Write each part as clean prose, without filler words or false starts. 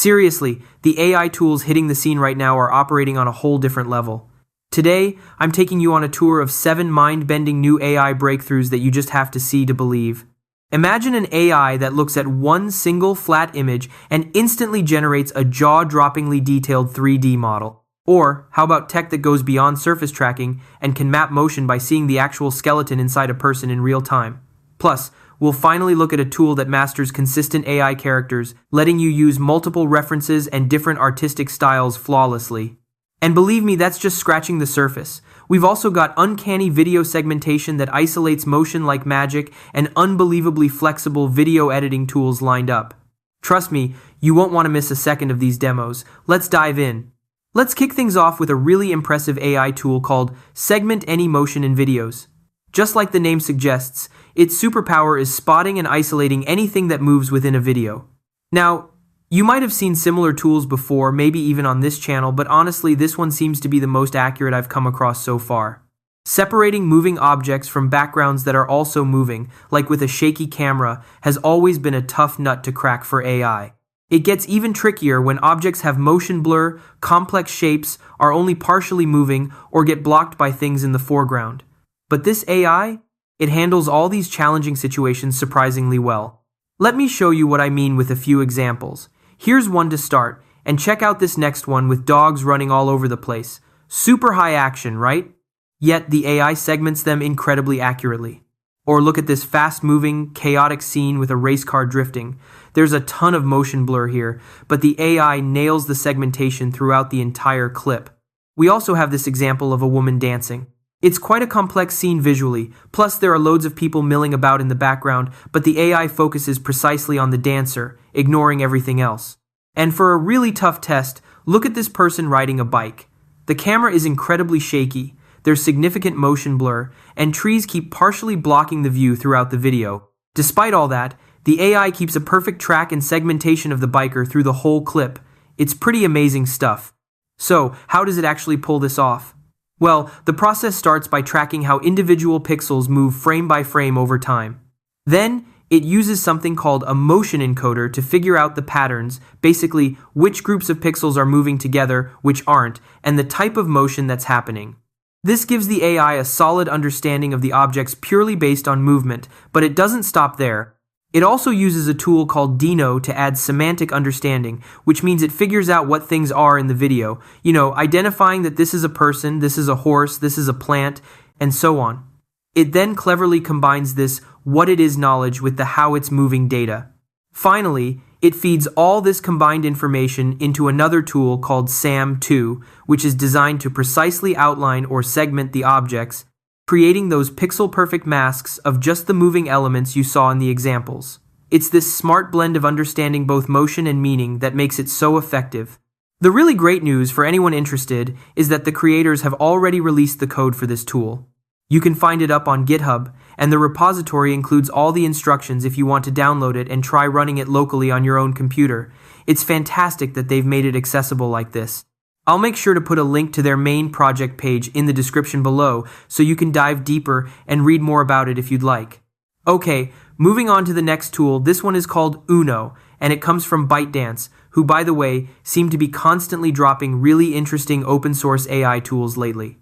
Seriously, the AI tools hitting the scene right now are operating on a whole different level. Today, I'm taking you on a tour of 7 mind-bending new AI breakthroughs that you just have to see to believe. Imagine an AI that looks at one single flat image and instantly generates a jaw-droppingly detailed 3D model. Or, how about tech that goes beyond surface tracking and can map motion by seeing the actual skeleton inside a person in real time? Plus, we'll finally look at a tool that masters consistent AI characters, letting you use multiple references and different artistic styles flawlessly. And believe me, that's just scratching the surface. We've also got uncanny video segmentation that isolates motion like magic and unbelievably flexible video editing tools lined up. Trust me, you won't want to miss a second of these demos. Let's dive in. Let's kick things off with a really impressive AI tool called Segment Any Motion in Videos. Just like the name suggests, its superpower is spotting and isolating anything that moves within a video. Now, you might have seen similar tools before, maybe even on this channel, but honestly, this one seems to be the most accurate I've come across so far. Separating moving objects from backgrounds that are also moving, like with a shaky camera, has always been a tough nut to crack for AI. It gets even trickier when objects have motion blur, complex shapes, are only partially moving, or get blocked by things in the foreground. But this AI, it handles all these challenging situations surprisingly well. Let me show you what I mean with a few examples. Here's one to start, and check out this next one with dogs running all over the place. Super high action, right? Yet the AI segments them incredibly accurately. Or look at this fast-moving, chaotic scene with a race car drifting. There's a ton of motion blur here, but the AI nails the segmentation throughout the entire clip. We also have this example of a woman dancing. It's quite a complex scene visually, plus there are loads of people milling about in the background, but the AI focuses precisely on the dancer, ignoring everything else. And for a really tough test, look at this person riding a bike. The camera is incredibly shaky, there's significant motion blur, and trees keep partially blocking the view throughout the video. Despite all that, the AI keeps a perfect track and segmentation of the biker through the whole clip. It's pretty amazing stuff. So, how does it actually pull this off? Well, the process starts by tracking how individual pixels move frame by frame over time. Then, it uses something called a motion encoder to figure out the patterns, basically which groups of pixels are moving together, which aren't, and the type of motion that's happening. This gives the AI a solid understanding of the objects purely based on movement, but it doesn't stop there. It also uses a tool called Deno to add semantic understanding, which means it figures out what things are in the video, identifying that this is a person, this is a horse, this is a plant, and so on. It then cleverly combines this what it is knowledge with the how it's moving data. Finally, it feeds all this combined information into another tool called SAM2, which is designed to precisely outline or segment the objects, creating those pixel-perfect masks of just the moving elements you saw in the examples. It's this smart blend of understanding both motion and meaning that makes it so effective. The really great news for anyone interested is that the creators have already released the code for this tool. You can find it up on GitHub, and the repository includes all the instructions if you want to download it and try running it locally on your own computer. It's fantastic that they've made it accessible like this. I'll make sure to put a link to their main project page in the description below so you can dive deeper and read more about it if you'd like. Okay, moving on to the next tool. This one is called Uno, and it comes from ByteDance, who, by the way, seem to be constantly dropping really interesting open source AI tools lately.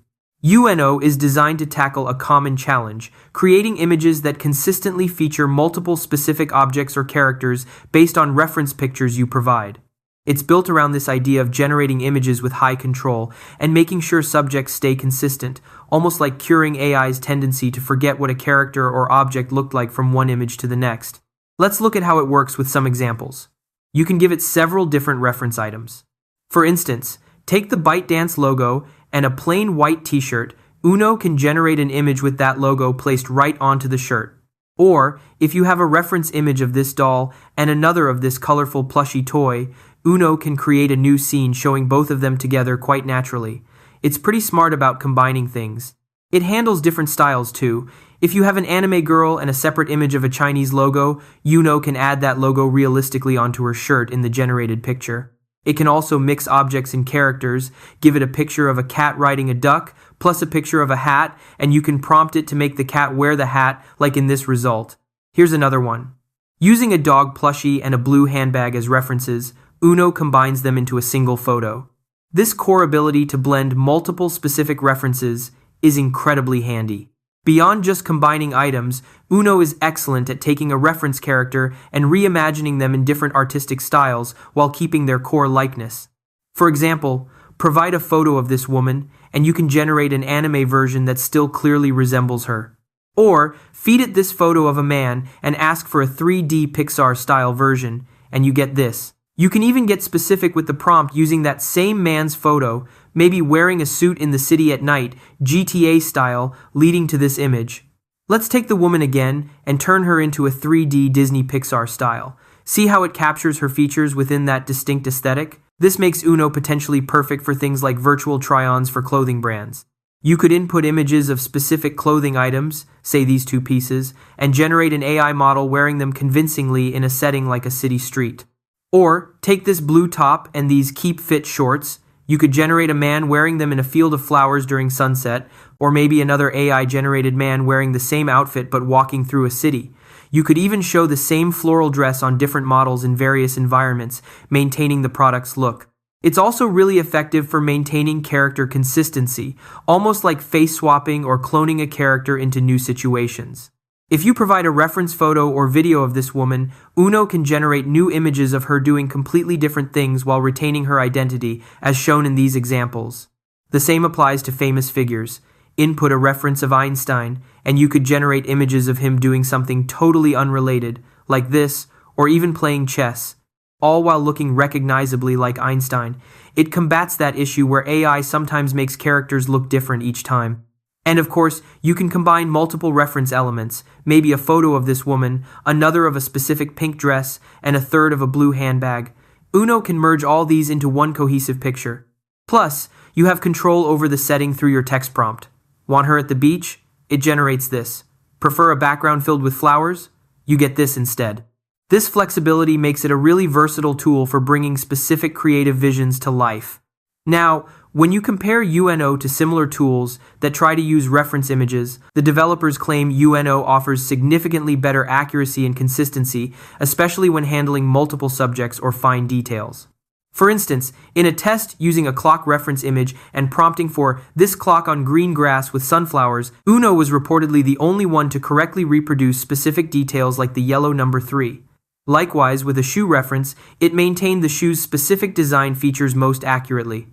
UNO is designed to tackle a common challenge, creating images that consistently feature multiple specific objects or characters based on reference pictures you provide. It's built around this idea of generating images with high control and making sure subjects stay consistent, almost like curing AI's tendency to forget what a character or object looked like from one image to the next. Let's look at how it works with some examples. You can give it several different reference items. For instance, take the ByteDance logo and a plain white t-shirt. Uno can generate an image with that logo placed right onto the shirt. Or, if you have a reference image of this doll and another of this colorful plushy toy, Uno can create a new scene showing both of them together quite naturally. It's pretty smart about combining things. It handles different styles too. If you have an anime girl and a separate image of a Chinese logo, Uno can add that logo realistically onto her shirt in the generated picture. It can also mix objects and characters, give it a picture of a cat riding a duck, plus a picture of a hat, and you can prompt it to make the cat wear the hat, like in this result. Here's another one. Using a dog plushie and a blue handbag as references, Uno combines them into a single photo. This core ability to blend multiple specific references is incredibly handy. Beyond just combining items, Uno is excellent at taking a reference character and reimagining them in different artistic styles while keeping their core likeness. For example, provide a photo of this woman, and you can generate an anime version that still clearly resembles her. Or, feed it this photo of a man and ask for a 3D Pixar-style version, and you get this. You can even get specific with the prompt using that same man's photo, maybe wearing a suit in the city at night, GTA style, leading to this image. Let's take the woman again and turn her into a 3D Disney Pixar style. See how it captures her features within that distinct aesthetic? This makes Uno potentially perfect for things like virtual try-ons for clothing brands. You could input images of specific clothing items, say these two pieces, and generate an AI model wearing them convincingly in a setting like a city street. Or, take this blue top and these keep fit shorts. You could generate a man wearing them in a field of flowers during sunset, or maybe another AI-generated man wearing the same outfit but walking through a city. You could even show the same floral dress on different models in various environments, maintaining the product's look. It's also really effective for maintaining character consistency, almost like face swapping or cloning a character into new situations. If you provide a reference photo or video of this woman, Uno can generate new images of her doing completely different things while retaining her identity, as shown in these examples. The same applies to famous figures. Input a reference of Einstein, and you could generate images of him doing something totally unrelated, like this, or even playing chess, all while looking recognizably like Einstein. It combats that issue where AI sometimes makes characters look different each time. And of course, you can combine multiple reference elements, maybe a photo of this woman, another of a specific pink dress, and a third of a blue handbag. Uno can merge all these into one cohesive picture. Plus, you have control over the setting through your text prompt. Want her at the beach? It generates this. Prefer a background filled with flowers? You get this instead. This flexibility makes it a really versatile tool for bringing specific creative visions to life. Now, when you compare UNO to similar tools that try to use reference images, the developers claim UNO offers significantly better accuracy and consistency, especially when handling multiple subjects or fine details. For instance, in a test using a clock reference image and prompting for "this clock on green grass with sunflowers," Uno was reportedly the only one to correctly reproduce specific details like the yellow number 3. Likewise, with a shoe reference, it maintained the shoe's specific design features most accurately.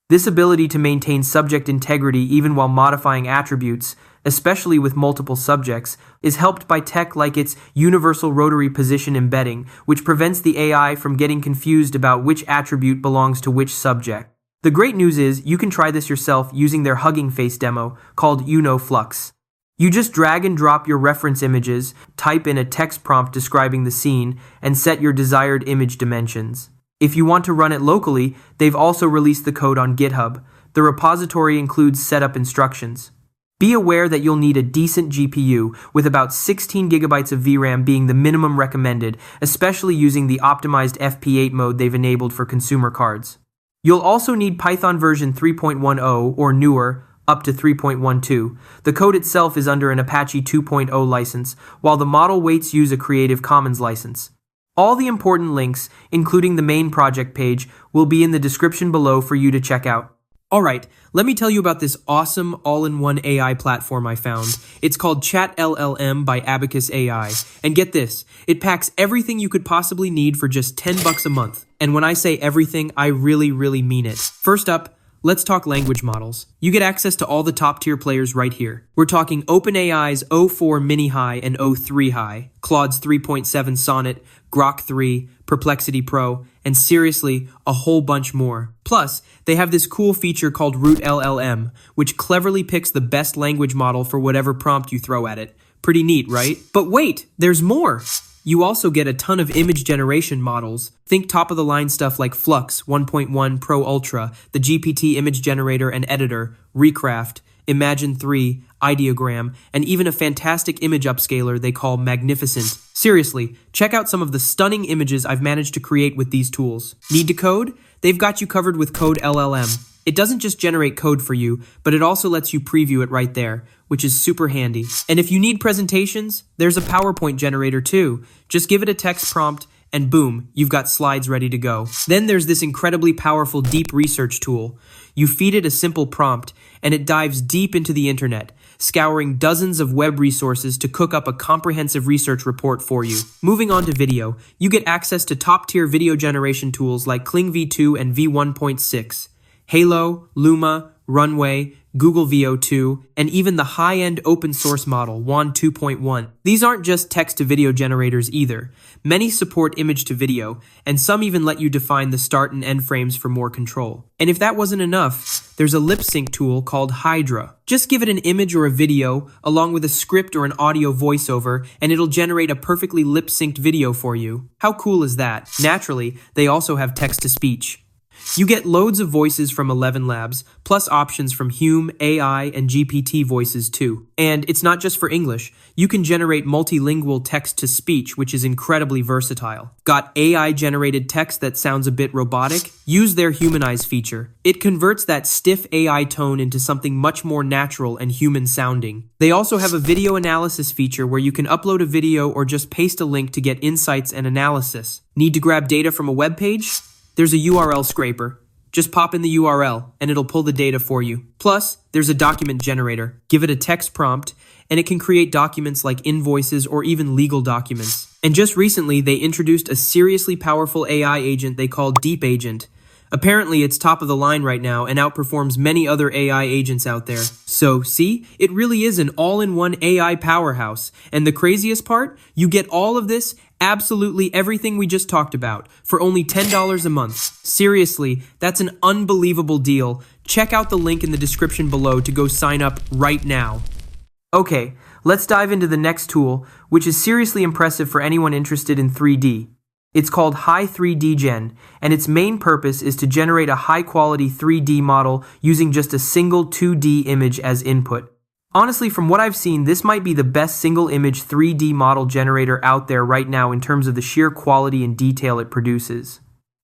This ability to maintain subject integrity even while modifying attributes, especially with multiple subjects, is helped by tech like its universal rotary position embedding, which prevents the AI from getting confused about which attribute belongs to which subject. The great news is you can try this yourself using their Hugging Face demo called Uno Flux. You just drag and drop your reference images, type in a text prompt describing the scene, and set your desired image dimensions. If you want to run it locally, they've also released the code on GitHub. The repository includes setup instructions. Be aware that you'll need a decent GPU, with about 16 GB of VRAM being the minimum recommended, especially using the optimized FP8 mode they've enabled for consumer cards. You'll also need Python version 3.10 or newer, up to 3.12. The code itself is under an Apache 2.0 license, while the model weights use a Creative Commons license. All the important links, including the main project page, will be in the description below for you to check out. Alright, let me tell you about this awesome all-in-one AI platform I found. It's called ChatLLM by Abacus AI. And get this, it packs everything you could possibly need for just $10 a month. And when I say everything, I really mean it. First up, let's talk language models. You get access to all the top-tier players right here. We're talking OpenAI's O4 Mini High and O3 High, Claude's 3.7 Sonnet, Grok 3, Perplexity Pro, and seriously, a whole bunch more. Plus, they have this cool feature called Root LLM, which cleverly picks the best language model for whatever prompt you throw at it. Pretty neat, right? But wait, there's more! You also get a ton of image generation models. Think top-of-the-line stuff like Flux 1.1 Pro Ultra, the GPT image generator and editor, Recraft, Imagen 3, Ideogram, and even a fantastic image upscaler they call Magnificent. Seriously, check out some of the stunning images I've managed to create with these tools. Need to code? They've got you covered with Code LLM. It doesn't just generate code for you, but it also lets you preview it right there, which is super handy. And if you need presentations, there's a PowerPoint generator too. Just give it a text prompt, and boom, you've got slides ready to go. Then there's this incredibly powerful deep research tool. You feed it a simple prompt, and it dives deep into the internet, scouring dozens of web resources to cook up a comprehensive research report for you. Moving on to video, you get access to top-tier video generation tools like Kling V2 and V1.6, Halo, Luma, Runway, Google VO2, and even the high-end open-source model, WAN 2.1. These aren't just text-to-video generators either. Many support image-to-video, and some even let you define the start and end frames for more control. And if that wasn't enough, there's a lip-sync tool called Hydra. Just give it an image or a video, along with a script or an audio voiceover, and it'll generate a perfectly lip-synced video for you. How cool is that? Naturally, they also have text-to-speech. You get loads of voices from 11 Labs, plus options from Hume, AI, and GPT voices too. And it's not just for English. You can generate multilingual text-to-speech, which is incredibly versatile. Got AI-generated text that sounds a bit robotic? Use their Humanize feature. It converts that stiff AI tone into something much more natural and human-sounding. They also have a video analysis feature where you can upload a video or just paste a link to get insights and analysis. Need to grab data from a web page? There's a URL scraper. Just pop in the URL, and it'll pull the data for you. Plus, there's a document generator. Give it a text prompt, and it can create documents like invoices or even legal documents. And just recently, they introduced a seriously powerful AI agent they call Deep Agent. Apparently, it's top of the line right now and outperforms many other AI agents out there. So, see? It really is an all-in-one AI powerhouse. And the craziest part? You get all of this, absolutely everything we just talked about, for only $10 a month. Seriously, that's an unbelievable deal. Check out the link in the description below to go sign up right now. Okay, let's dive into the next tool, which is seriously impressive for anyone interested in 3D. It's called Hi3DGen, and its main purpose is to generate a high-quality 3D model using just a single 2D image as input. Honestly, from what I've seen, this might be the best single-image 3D model generator out there right now in terms of the sheer quality and detail it produces.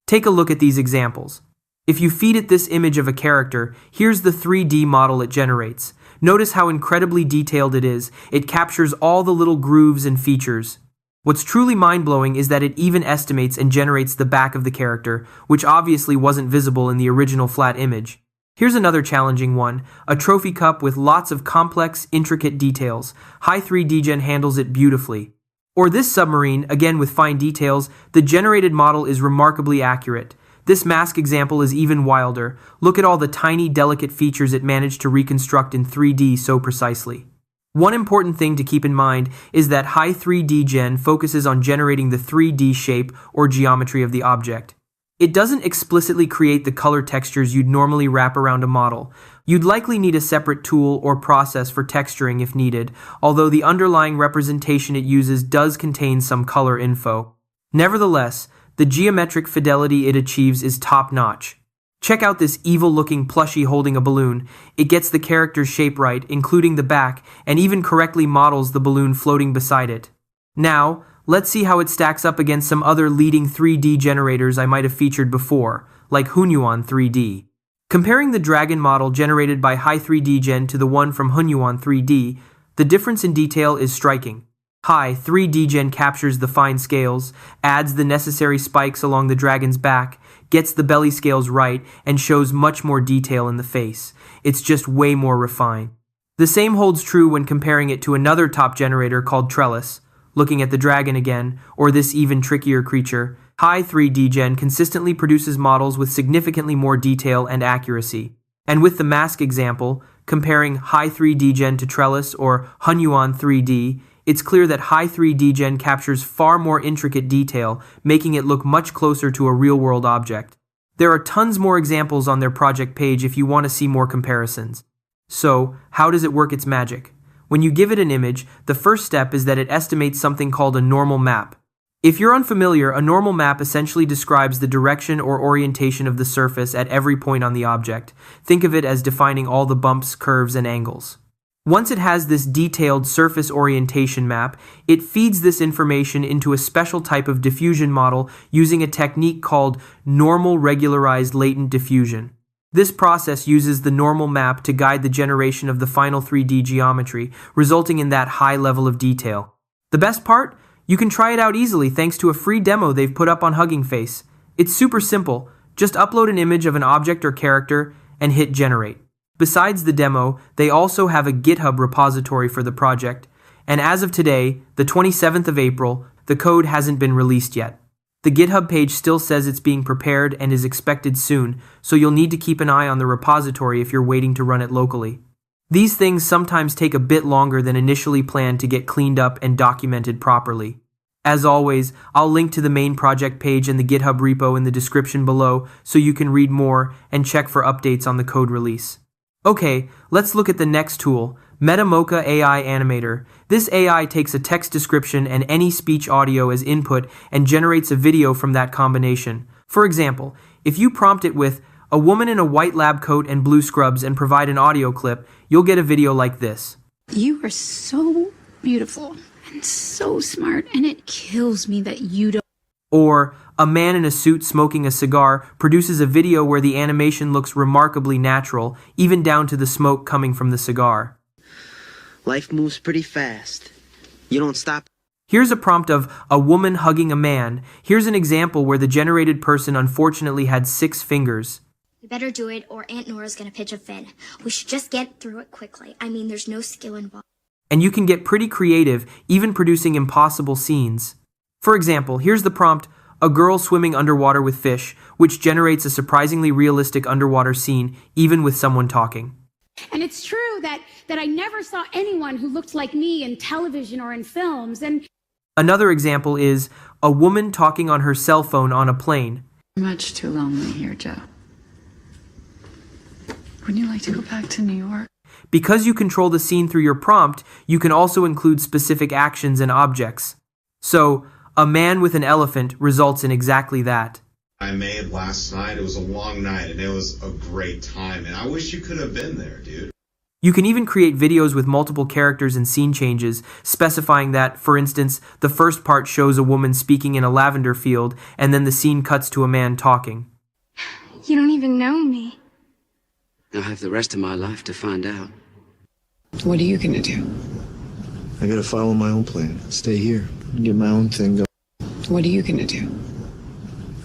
Take a look at these examples. If you feed it this image of a character, here's the 3D model it generates. Notice how incredibly detailed it is. It captures all the little grooves and features. What's truly mind-blowing is that it even estimates and generates the back of the character, which obviously wasn't visible in the original flat image. Here's another challenging one, a trophy cup with lots of complex, intricate details. Hi3DGen handles it beautifully. Or this submarine, again with fine details, the generated model is remarkably accurate. This mask example is even wilder. Look at all the tiny, delicate features it managed to reconstruct in 3D so precisely. One important thing to keep in mind is that Hi3DGen focuses on generating the 3D shape or geometry of the object. It doesn't explicitly create the color textures you'd normally wrap around a model. You'd likely need a separate tool or process for texturing if needed, although the underlying representation it uses does contain some color info. Nevertheless, the geometric fidelity it achieves is top-notch. Check out this evil-looking plushie holding a balloon. It gets the character's shape right, including the back, and even correctly models the balloon floating beside it. Now, let's see how it stacks up against some other leading 3D generators I might have featured before, like Hunyuan 3D. Comparing the dragon model generated by Hi3DGen to the one from Hunyuan 3D, the difference in detail is striking. Hi3DGen captures the fine scales, adds the necessary spikes along the dragon's back, gets the belly scales right, and shows much more detail in the face. It's just way more refined. The same holds true when comparing it to another top generator called Trellis. Looking at the dragon again, or this even trickier creature, Hi3DGen consistently produces models with significantly more detail and accuracy. And with the mask example, comparing Hi3DGen to Trellis or Hunyuan 3D, it's clear that Hi3DGen captures far more intricate detail, making it look much closer to a real-world object. There are tons more examples on their project page if you want to see more comparisons. So, how does it work its magic? When you give it an image, the first step is that it estimates something called a normal map. If you're unfamiliar, a normal map essentially describes the direction or orientation of the surface at every point on the object. Think of it as defining all the bumps, curves, and angles. Once it has this detailed surface orientation map, it feeds this information into a special type of diffusion model using a technique called normal regularized latent diffusion. This process uses the normal map to guide the generation of the final 3D geometry, resulting in that high level of detail. The best part? You can try it out easily thanks to a free demo they've put up on Hugging Face. It's super simple. Just upload an image of an object or character and hit generate. Besides the demo, they also have a GitHub repository for the project, and as of today, the 27th of April, the code hasn't been released yet. The GitHub page still says it's being prepared and is expected soon, so you'll need to keep an eye on the repository if you're waiting to run it locally. These things sometimes take a bit longer than initially planned to get cleaned up and documented properly. As always, I'll link to the main project page and the GitHub repo in the description below so you can read more and check for updates on the code release. Okay, let's look at the next tool, Mocha AI Animator. This AI takes a text description and any speech audio as input and generates a video from that combination. For example, if you prompt it with a woman in a white lab coat and blue scrubs and provide an audio clip, you'll get a video like this. You are so beautiful and so smart, and it kills me that you don't. Or, a man in a suit smoking a cigar produces a video where the animation looks remarkably natural, even down to the smoke coming from the cigar. Life moves pretty fast. You don't stop. Here's a prompt of a woman hugging a man. Here's an example where the generated person unfortunately had 6 fingers. We better do it or Aunt Nora's gonna pitch a fit. We should just get through it quickly. I mean, there's no skill involved. And you can get pretty creative, even producing impossible scenes. For example, here's the prompt, a girl swimming underwater with fish, which generates a surprisingly realistic underwater scene, even with someone talking. And it's true that I never saw anyone who looked like me in television or in films. And another example is a woman talking on her cell phone on a plane. Much too lonely here, Joe. Wouldn't you like to go back to New York? Because you control the scene through your prompt, you can also include specific actions and objects. So, a man with an elephant results in exactly that. I made last night. It was a long night and it was a great time, and I wish you could have been there, dude. You can even create videos with multiple characters and scene changes, specifying that, for instance, the first part shows a woman speaking in a lavender field, and then the scene cuts to a man talking. You don't even know me. I'll have the rest of my life to find out. What are you gonna do? I gotta follow my own plan. Stay here. Get my own thing going. What are you gonna do?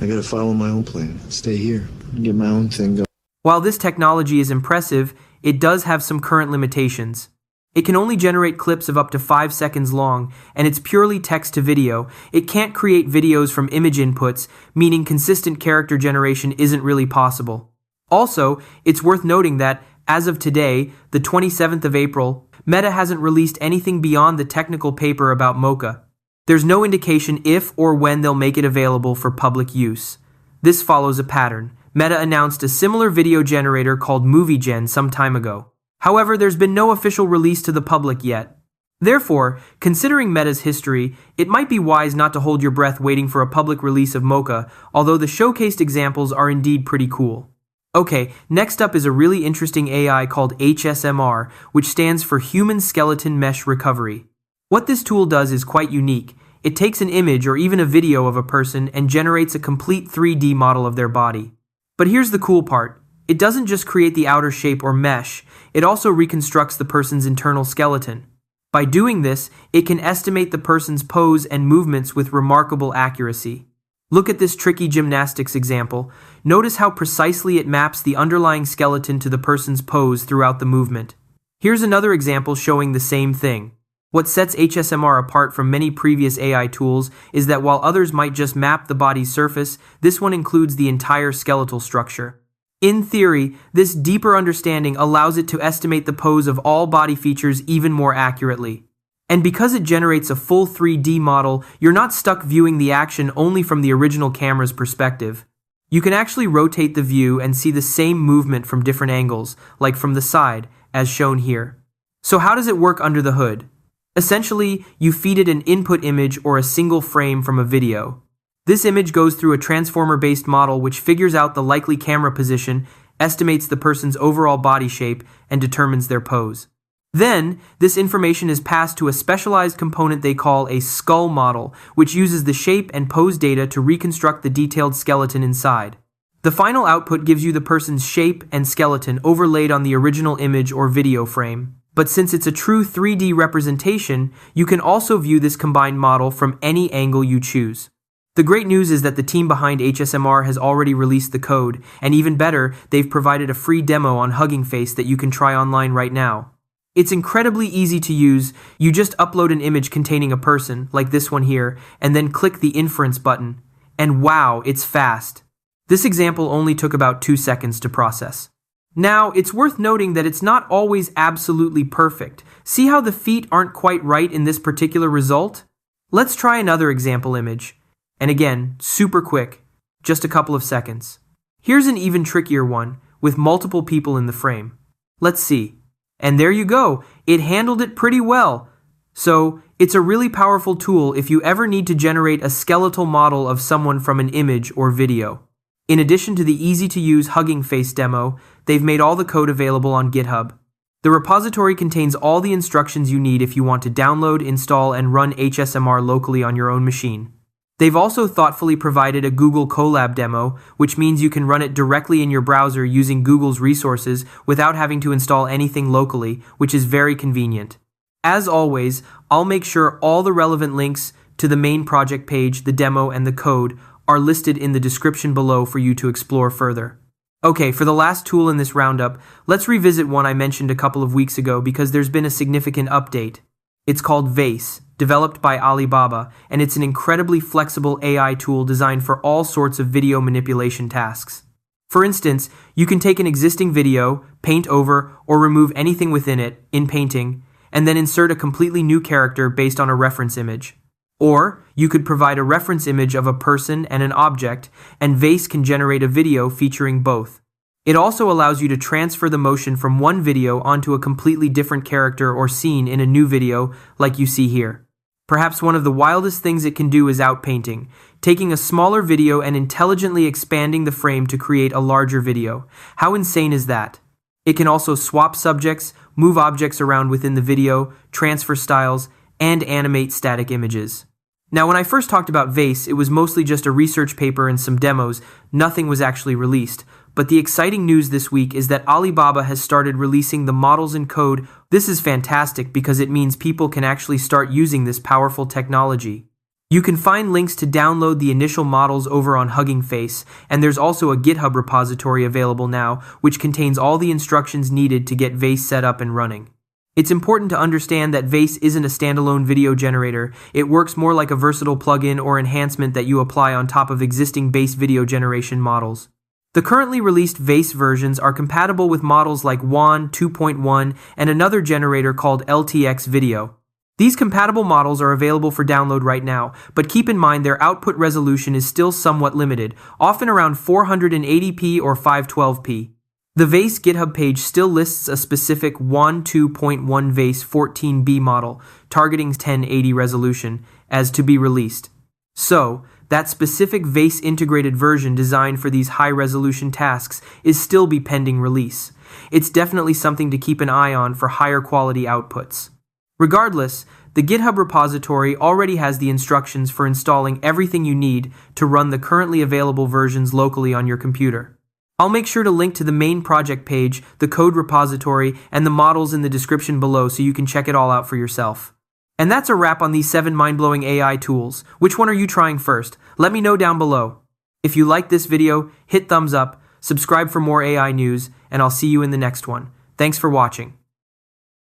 I gotta follow my own plan. Stay here. Get my own thing going. While this technology is impressive, it does have some current limitations. It can only generate clips of up to 5 seconds long, and it's purely text to video. It can't create videos from image inputs, meaning consistent character generation isn't really possible. Also, it's worth noting that, as of today, the 27th of April, Meta hasn't released anything beyond the technical paper about Mocha. There's no indication if or when they'll make it available for public use. This follows a pattern. Meta announced a similar video generator called MovieGen some time ago. However, there's been no official release to the public yet. Therefore, considering Meta's history, it might be wise not to hold your breath waiting for a public release of Mocha, although the showcased examples are indeed pretty cool. Okay, next up is a really interesting AI called HSMR, which stands for Human Skeleton Mesh Recovery. What this tool does is quite unique. It takes an image or even a video of a person and generates a complete 3D model of their body. But here's the cool part. It doesn't just create the outer shape or mesh, it also reconstructs the person's internal skeleton. By doing this, it can estimate the person's pose and movements with remarkable accuracy. Look at this tricky gymnastics example. Notice how precisely it maps the underlying skeleton to the person's pose throughout the movement. Here's another example showing the same thing. What sets HSMR apart from many previous AI tools is that while others might just map the body's surface, this one includes the entire skeletal structure. In theory, this deeper understanding allows it to estimate the pose of all body features even more accurately. And because it generates a full 3D model, you're not stuck viewing the action only from the original camera's perspective. You can actually rotate the view and see the same movement from different angles, like from the side, as shown here. So how does it work under the hood? Essentially, you feed it an input image or a single frame from a video. This image goes through a transformer-based model which figures out the likely camera position, estimates the person's overall body shape, and determines their pose. Then, this information is passed to a specialized component they call a skull model, which uses the shape and pose data to reconstruct the detailed skeleton inside. The final output gives you the person's shape and skeleton overlaid on the original image or video frame. But since it's a true 3D representation, you can also view this combined model from any angle you choose. The great news is that the team behind HSMR has already released the code, and even better, they've provided a free demo on Hugging Face that you can try online right now. It's incredibly easy to use. You just upload an image containing a person, like this one here, and then click the inference button. And wow, it's fast. This example only took about 2 seconds to process. Now, it's worth noting that it's not always absolutely perfect. See how the feet aren't quite right in this particular result? Let's try another example image. And again, super quick, just a couple of seconds. Here's an even trickier one, with multiple people in the frame. Let's see. And there you go, it handled it pretty well. So, it's a really powerful tool if you ever need to generate a skeletal model of someone from an image or video. In addition to the easy-to-use Hugging Face demo, they've made all the code available on GitHub. The repository contains all the instructions you need if you want to download, install, and run HSMR locally on your own machine. They've also thoughtfully provided a Google Colab demo, which means you can run it directly in your browser using Google's resources without having to install anything locally, which is very convenient. As always, I'll make sure all the relevant links to the main project page, the demo, and the code are listed in the description below for you to explore further. Okay, for the last tool in this roundup, let's revisit one I mentioned a couple of weeks ago because there's been a significant update. It's called VACE, developed by Alibaba, and it's an incredibly flexible AI tool designed for all sorts of video manipulation tasks. For instance, you can take an existing video, paint over, or remove anything within it in painting, and then insert a completely new character based on a reference image. Or, you could provide a reference image of a person and an object, and VACE can generate a video featuring both. It also allows you to transfer the motion from one video onto a completely different character or scene in a new video, like you see here. Perhaps one of the wildest things it can do is outpainting, taking a smaller video and intelligently expanding the frame to create a larger video. How insane is that? It can also swap subjects, move objects around within the video, transfer styles, and animate static images. Now, when I first talked about VACE, it was mostly just a research paper and some demos. Nothing was actually released. But the exciting news this week is that Alibaba has started releasing the models and code. This is fantastic because it means people can actually start using this powerful technology. You can find links to download the initial models over on Hugging Face, and there's also a GitHub repository available now, which contains all the instructions needed to get VACE set up and running. It's important to understand that VACE isn't a standalone video generator. It works more like a versatile plugin or enhancement that you apply on top of existing base video generation models. The currently released VACE versions are compatible with models like WAN 2.1 and another generator called LTX Video. These compatible models are available for download right now, but keep in mind their output resolution is still somewhat limited, often around 480p or 512p. The VACE GitHub page still lists a specific WAN 2.1 VACE 14B model, targeting 1080 resolution, as to be released. So, that specific VACE integrated version designed for these high-resolution tasks is still be pending release. It's definitely something to keep an eye on for higher quality outputs. Regardless, the GitHub repository already has the instructions for installing everything you need to run the currently available versions locally on your computer. I'll make sure to link to the main project page, the code repository, and the models in the description below so you can check it all out for yourself. And that's a wrap on these 7 mind-blowing AI tools. Which one are you trying first? Let me know down below. If you liked this video, hit thumbs up, subscribe for more AI news, and I'll see you in the next one. Thanks for watching.